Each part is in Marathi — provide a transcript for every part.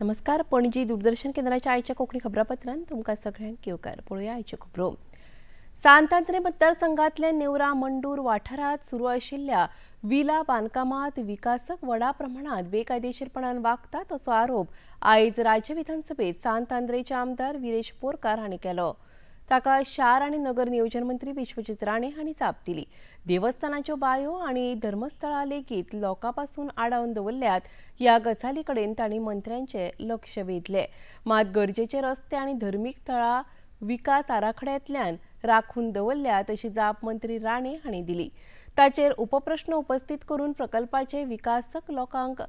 नमस्कार. पणजी दूरदर्शन केंद्राच्या आयच्या कोकणी खबरापत्रांत तुमकां सगळ्यांक येवकार. पळोवया आयच्यो खबरो. सांतांद्रे मतदारसंघातल्या नेवरा मंडूर वाठारात सुरू आशिल्ल्या विला बांदकामात विकासक व्हडा प्रमाणात बेकायदेशीरपणान वागतात असो आरोप आयज राज्य विधानसभेत सांतांद्रेचे आमदार विरेश बोरकार हांणी केलो. ताका शार आनी नगर नियोजन मंत्री विश्वजीत राणे हांणी जाप दिली. देवस्थानाच्यो बायो आनी धर्मस्थळां लेगीत लोकांपासून आडावन दवरल्यात ह्या गजाली कडेन तांणी मंत्र्यांचे लक्ष वेधले. मात गरजेचे रस्ते आनी धर्मीक थळां विकास आराखड्यांतल्यान राखून दवरल्यात अशी जाप मंत्री राणे हांणी दिली. ताचेर उपप्रश्न उपस्थित करून प्रकल्पाचे विकासक लोकांक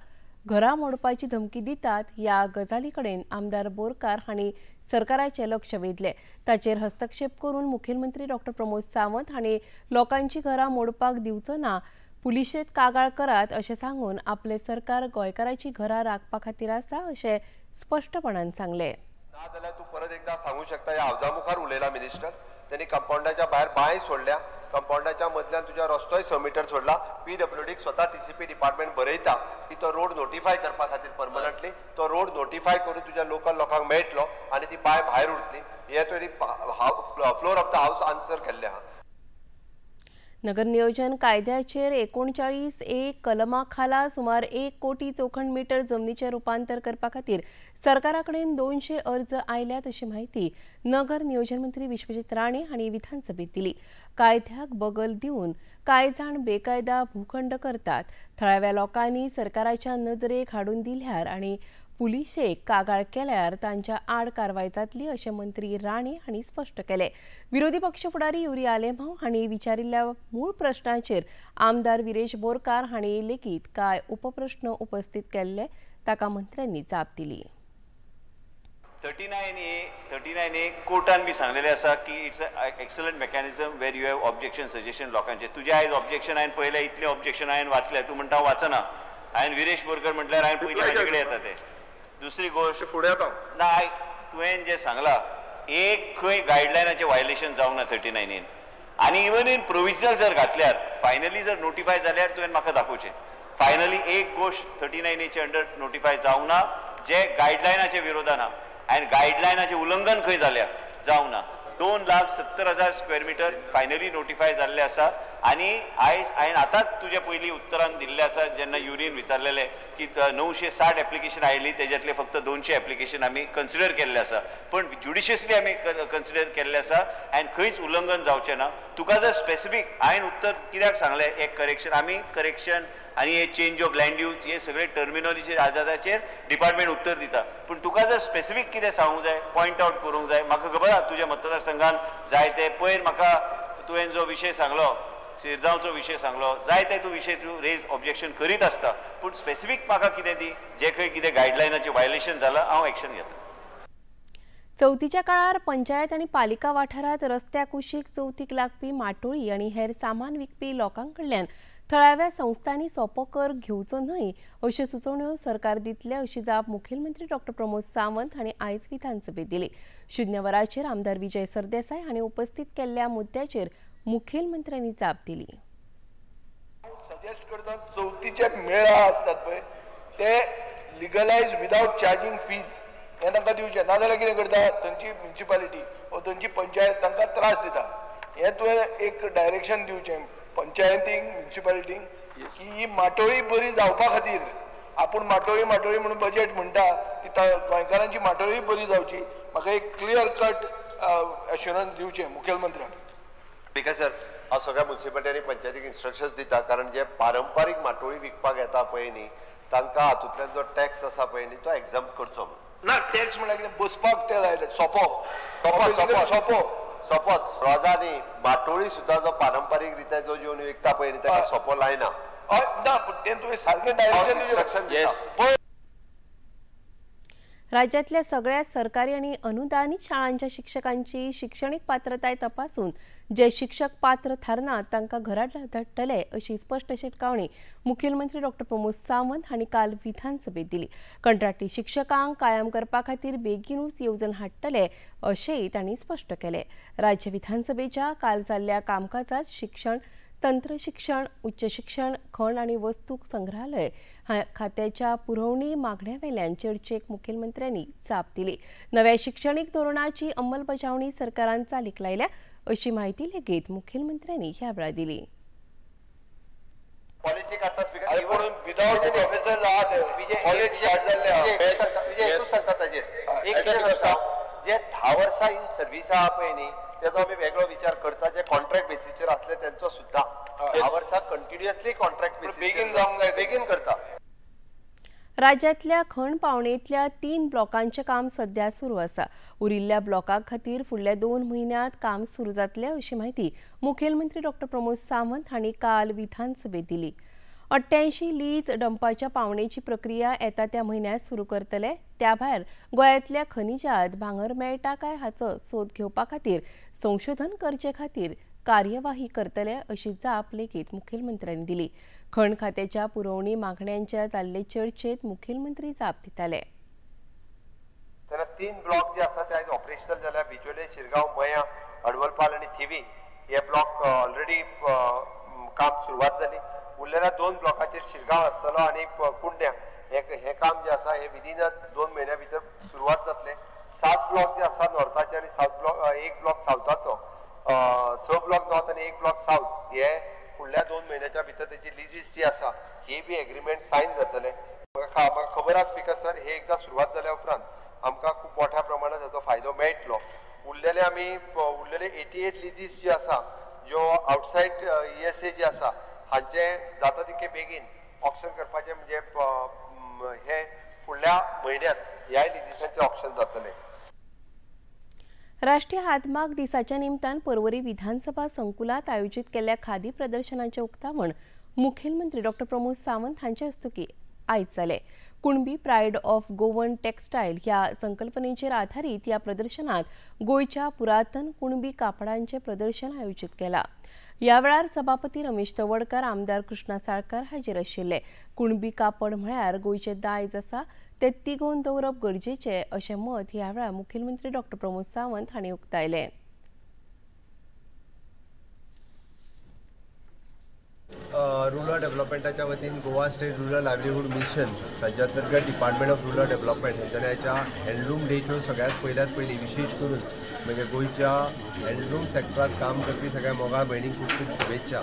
घरां मोडपाची धमकी दितात ह्या गजाली कडेन आमदार बोरकार हांणी सरकाराचे लक्ष वेधले. ताचेर हस्तक्षेप करून मुखेलमंत्री डॉ. प्रमोद सावंत हांणी लोकांची घरां मोडपाक दिवचो ना, पुलिशेंत कागाळ करात अशें सांगून आपले सरकार गोंयकारांची घरां राखपा खातीर आसा अशें स्पश्टपणान सांगले. ना जाल्यार तूं परत एकदा सांगू शकता. ह्या हावजा मुखार उलयला मिनिस्टर. त्यांनी कंपाऊंडाच्या भायर बांय सोडल्या. कंपाऊंडाच्या मदल्यान तुझ्या रस्तोय 6 मीटर सोडला. PWD स्वतः TCP डिपार्टमेंट बरयता की तो रोड नोटिफाय करपा खातीर परमनंटली तो रोड नोटिफाय करून तुझ्या लोकल लोकांक मेळटलो आनी ती बांय भायर उरतली. हे तरी floor of the house answer केल्ले आहा. नगर नियोजन कायद्याचेर 39A कलमा खाला सुमार 1 कोटी चौखंड मीटर जमनीचे रुपांतर करपा खातीर सरकारा कडेन 200 अर्ज आयल्यात अशी माहिती नगर नियोजन मंत्री विश्वजीत राणे हांणी विधानसभेत दिली. कायद्याक बगल दिवन कांय जाण बेकायदा भूखंड करतात. थळाव्या लोकांनी सरकाराच्या नदरेक हाडून दिल्यार आनी पुलिशेक कागाळ केल्यार तांच्या आड कारवाय जातली अशें मंत्री राणे हांणी स्पश्ट केले. विरोधी पक्ष फुडारी युरी आलेमांव हांणी विचारिल्ल्या मूळ प्रश्नाचेर आमदार विरेश बोरकार हांणी लेगीत कांय उपप्रश्न उपस्थित केल्ले. ताका मंत्र्यांनी जाप दिली. 39A कोर्टान बी सांगलेले आसा की it's a excellent mechanism where you have objection suggestion लोकांचे. तुझे आयज ऑब्जेक्शन हांवें पळयलें, इतले ऑब्जेक्शन हांवें वाचले. तूं म्हणटा वाचना. हांवें विरेश बोरकर म्हटल्यार हांवें पयलीं म्हाजे कडेन येता ते. दुसरी गोष्ट फुडें येता ना, तुवें जे सांगला एक खंय गायडलायनाचें वायलेशन जावंक ना 39A आनी इवन इन प्रोविजनल जर घातल्यार फायनली जर नोटिफाय जाल्यार तुवें म्हाका दाखोवचें. फायनली एक गोश्ट 39A अंडर नोटिफाय जावंक ना जे गायडलायनाचे विरोधान आहा आनी गायडलायनाचें उल्लंघन खंय जाल्यार जावंक ना. 2,70,000 स्क्वेअर मीटर फायनली नोटिफाय जाल्ले आसा. आनी आयज हांवें आतांच तुज्या पयलीं उत्तरान दिल्लें आसा जेन्ना युरीन विचारलेलें की 960 एप्लिकेशन आयिल्लीं, तेज्यातले फक्त 200 एप्लिकेशन आमी कन्सिडर केल्ले आसा. पण ज्युडिशियसली आमी कन्सिडर केल्ले आसा आनी खंयच उल्लंघन जावचें ना. तुका जर स्पेसिफीक हांवें उत्तर कित्याक सांगलें, एक करेक्शन आमी करेक्शन आनी हे चेंज ऑफ लँड यूज हे सगळे टर्मिनॉलॉजी आधाराचेर डिपार्टमेंट उत्तर दिता. पूण तुका जर स्पेसिफीक कितें सांगूंक जाय, पॉयंट आउट करूंक जाय, म्हाका खबर आहा तुज्या मतदारसंघान जाय ते पयर म्हाका तुवें जो विशय सांगलो, शिरगांवचो विशय सांगलो, जाय ते तूं विशय तूं रेज ऑब्जेक्शन करीत आसता. पूण स्पेसिफीक म्हाका कितें दी जे खंय कितें गायडलायनाचें वायलेशन जालां हांव एक्शन घेता. चवथीच्या काळार पंचायत आनी पालिका वाठारांत रस्त्या कुशीक चवथीक लागपी माटोळी आनी हेर सामान विकपी लोकांकडल्यान थळाव्या संस्थांनी सोपो कर घेवचो न्हय अश्यो सुचोवण्यो सरकार दितले अशी जाप मुखेलमंत्री डॉ. प्रमोद सावंत हांणी आयज विधानसभेत दिली. शुन्य वरांचेर आमदार विजय सरदेसाय हांणी उपस्थित केल्ल्या मुद्द्याचेर मुखेलमंत्र्यांनी जाप दिली. सजेस्ट करता चवथीचे मेळा असतात पळय ते लिगलायज विदाउट चार्जिंग फीज हे तांकां दिवचे. नाजाल्यार कितें करता थंयची म्युनिसिपालिटी वा थंयची पंचायत तांकां त्रास दिता. हे तुवें एक डायरेक्शन दिवचें पंचायतीक म्युनिसिपालिटीक की ही माटोळी बरी जावपा खातीर आपूण माटोळी म्हणून बजेट म्हणटा ती गोंयकारांची माटोळी बरी जावची. म्हाका एक क्लियर कट एश्युरन्स दिवचें मुखेलमंत्र्याक. ठीक आहे सर. हांव सगळ्या म्युनिसिपालिटी आनी पंचायतीक इन्स्ट्रक्शन्स दिता. कारण जे पारंपारीक माटोळी विकपाक येता पळय न्ही तांकां हातूंतल्यान जो टॅक्स आसा पळय न्ही तो एग्जाम करचो. ना टॅक्स म्हळ्यार कितें बसपाक ते लायले सोपो सोपोच रोजांनी माटोळी सुद्दां जो पारंपारीक रित्या जो जेवन विकता पळय न्ही ताका सोपो लायना. ना पूण तें तुवें सारकें डायरेक्शन दिता. राज्यातल्या सगळ्या सरकारी आणि अनुदानित शाळांच्या शिक्षकांची शैक्षणिक पात्रताय तपासून जे शिक्षक पात्र थारनात तांकां घरा धाडटले अशी स्पष्ट शिटकावणी मुखेलमंत्री डॉ. प्रमोद सावंत हांणी काल विधानसभेत दिली. कंत्राटी शिक्षकांक कायम करपा खातीर बेगीनूच येवजण हाडटले अशेंय तांणी स्पष्ट केले. राज्य विधानसभेच्या काल जाल्ल्या कामकाजात शिक्षण तंत्र शिक्षण, उच्च शिक्षण, खण आणि वस्तू संग्रहालय खात्याच्या पुरवणी मागण्यांवेल्यान चर्चेक मुखेलमंत्र्यांनी जाप दिली. नव्या शैक्षणिक धोरणाची अंमलबजावणी सरकारान चालीक लायल्या अशी माहिती लेगीत मुखेलमंत्र्यांनी ह्या वेळार दिली. पॉलिसी काढता विदाउट प्रोफेसर कॉलेज स्टार्ट जाल्ले जे 10 वर्सां इन सर्व्हिस आहा पळय न्ही तेजो आमी वेगळो विचार करता. जे कॉन्ट्रॅक्ट बेसिसचेर असले त्यांचो सुद्धा 10 वर्सां कंटिन्युअसली कॉन्ट्रॅक्ट बेसिस बेगीन जावंक जाय, बेगीन करता. राज्यातल्या खण पावणेंतल्या 3 ब्लॉकांचे काम सध्या सुरू आसा. उरिल्ल्या ब्लॉका खातीर फुडल्या 2 म्हयन्यांत काम सुरू जातले अशी माहिती मुखेलमंत्री डॉ. प्रमोद सावंत हांणी काल विधानसभेत दिली. 88 लीज डंपाच्या पावणेची प्रक्रिया येता त्या म्हयन्यांत सुरू करतले. त्या भायर गोंयांतल्या खनिजांत भांगर मेळटा काय हाचो सोद घेवपा खातीर संशोधन करचे खातीर कार्यवाही करतले अशी जाप लेगीत मुखेलमंत्र्यांनी दिली. खण खात्याच्या पुरवणी मागण्यांच्या जाल्ले चर्चेत मुखेलमंत्री जाप दिताले. तेन्ना 3 ब्लॉक जे आसा ते आयज ऑपरेशनल जाल्या. बिचोले, शिरगांव, मया, हडवलपाल आनी थिवी हे ब्लॉक ऑलरेडी काम सुरवात जाली. उरलेल्या 2 ब्लॉकाचेर शिरगांव आसतलो आनी कुंड्या हे काम जे आसा हे विदीन 2 म्हयन्या भितर सुरवात जातले. 7 ब्लॉक जे आसा नॉर्थाचे आनी 7 ब्लॉक 1 ब्लॉक सावथाचो, 6 ब्लॉक नॉर्थ आनी 1 ब्लॉक साउथ हे फुडल्या 2 म्हयन्याच्या भितर तेची लिजीस जी आसा ही बी एग्रीमेंट सायन जातले. म्हाका खबर आसा स्पीकर सर, हे एकदा सुरवात जाल्या उपरांत आमकां खूब मोठ्या प्रमाणात हाचो फायदो मेळटलो. उरलेले 88 लिजीस जी आसा ज्यो आउटसायड ESA जी आसा हांचे जाता तितके बेगीन ऑक्शन करपाचे म्हणजे हे फुडल्या म्हयन्यात ह्या लिजीसांचे ऑक्शन जातले. राष्ट्रीय हातमाग दिसाच्या निमतान पर्वरी विधानसभा संकुलात आयोजित केल्ल्या खादी प्रदर्शनाचे उक्तावण मुखेलमंत्री डॉ. प्रमोद सावंत हांचे हस्तुकी आयज जाले. Kunbi pride of Goan textile ह्या संकल्पनेचेर आधारीत ह्या प्रदर्शनात गोयच्या पुरातन कुणबी कापडांचे प्रदर्शन आयोजित केला. ह्या वेळार सभापती रमेश तवडकार, आमदार कृष्णा साळकार हाजीर आशिल्ले. कुणबी कापड म्हळ्यार गोयचे दायज आसा ते तिगोवन दवरप गरजेचे अशें मत ह्या वेळार मुखेलमंत्री डॉ. प्रमोद सावंत हांणी उक्तायलें. रुरल डेव्हलपमेंटाच्या वतीन Goa state rural livelihood mission ताच्या अंतर्गत डिपार्टमेंट ऑफ रुरल डेव्हलपमेंट हांच्यानी ह्याच्या हँडलूम डेच्यो सगळ्यात पयली विशेष करून म्हणजे गोयच्या हँडलूम सेक्टरात काम करपी सगळ्या मोगाळ भयणींक खूब खूब शुभेच्छा.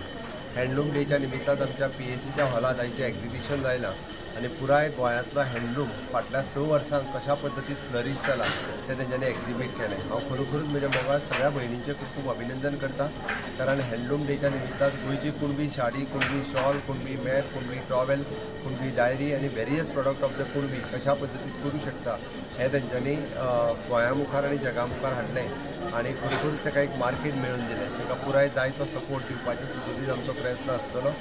हँडलूम डेच्या निमित्तान आमच्या PACच्या हॉलात आयचें एक्झिबिशन जायलां आनी पुराय गोंयांतलो हँडलूम फाटल्या 6 वर्सांक कशा पद्दतीन फ्लरीश जाला तें तेंच्यांनी एक्झिबीट केलें. हांव खरोखरूच म्हज्या मोगाळ सगळ्या भयणींचें खूब खूब अभिनंदन करता. कारण हँडलूम डेच्या निमित्तान गोंयची कुणबी शाडी, Kunbi shawl, Kunbi mat, Kunbi towel, Kunbi diary आनी various product of the Kunbi कशा पद्दतीन करूं शकता हें तेंच्यांनी गोंया मुखार आनी जगा मुखार हाडलें आनी खरोखरूच ताका एक मार्केट मेळून दिलें. ताका पुराय जाय तो सपोर्ट दिवपाचे सुद्दां आमचो प्रयत्न आसतलो.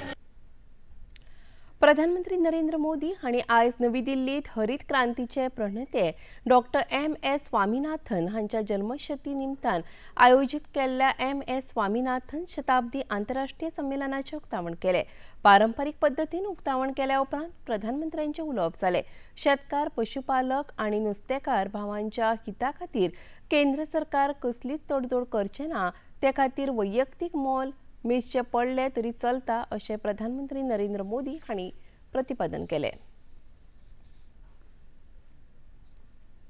प्रधानमंत्री नरेंद्र मोदी हांणी आयज नवी दिल्लीत हरीत क्रांतीचे प्रणेते डॉ. M.S. स्वामीनाथन हांच्या जन्मशती निमतान आयोजीत केल्ल्या M.S. स्वामीनाथन शताब्दी आंतरराष्ट्रीय संमेलनाचे उक्तावण केले. पारंपारीक पद्दतीन उक्तावण केल्या उपरांत प्रधानमंत्र्यांचे उलोवप जाले. शेतकार, पशुपालक आनी नुस्तेकार भावांच्या हिता खातीर केंद्र सरकार कसलीच तडजोड करचे ना ते खातीर वैयक्तीक मोल मेजचे पडले तरी चलता अशें प्रधानमंत्री नरेंद्र मोदी हांणी प्रतिपादन केले.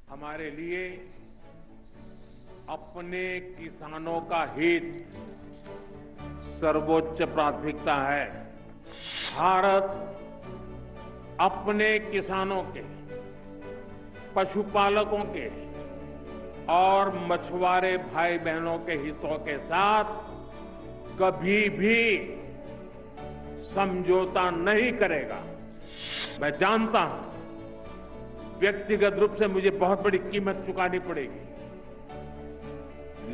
हमारे लिए अपने किसानों का हित सर्वोच्च प्राथमिकता है. भारत अपने किसानों के, पशुपालकों के और मछुआरे भाई बहनों के हितों के साथ कभी भी समझौता नहीं करेगा. मैं जानता हूं व्यक्तिगत रूप से मुझे बहुत बड़ी कीमत चुकानी पड़ेगी,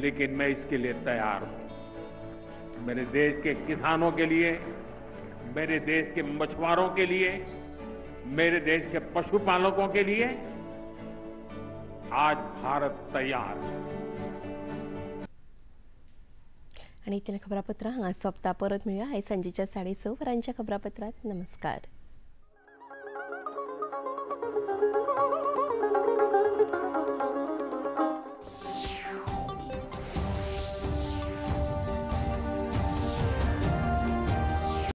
लेकिन मैं इसके लिए तैयार हूं. मेरे देश के किसानों के लिए, मेरे देश के मछुआरों के लिए, मेरे देश के पशुपालकों के लिए आज भारत तैयार है. आणि इतलें खबरापत्र हांगा सोंपता. परत मेळुया आयज सांजेच्या 6:30 वरांच्या खबरापत्रांत. नमस्कार.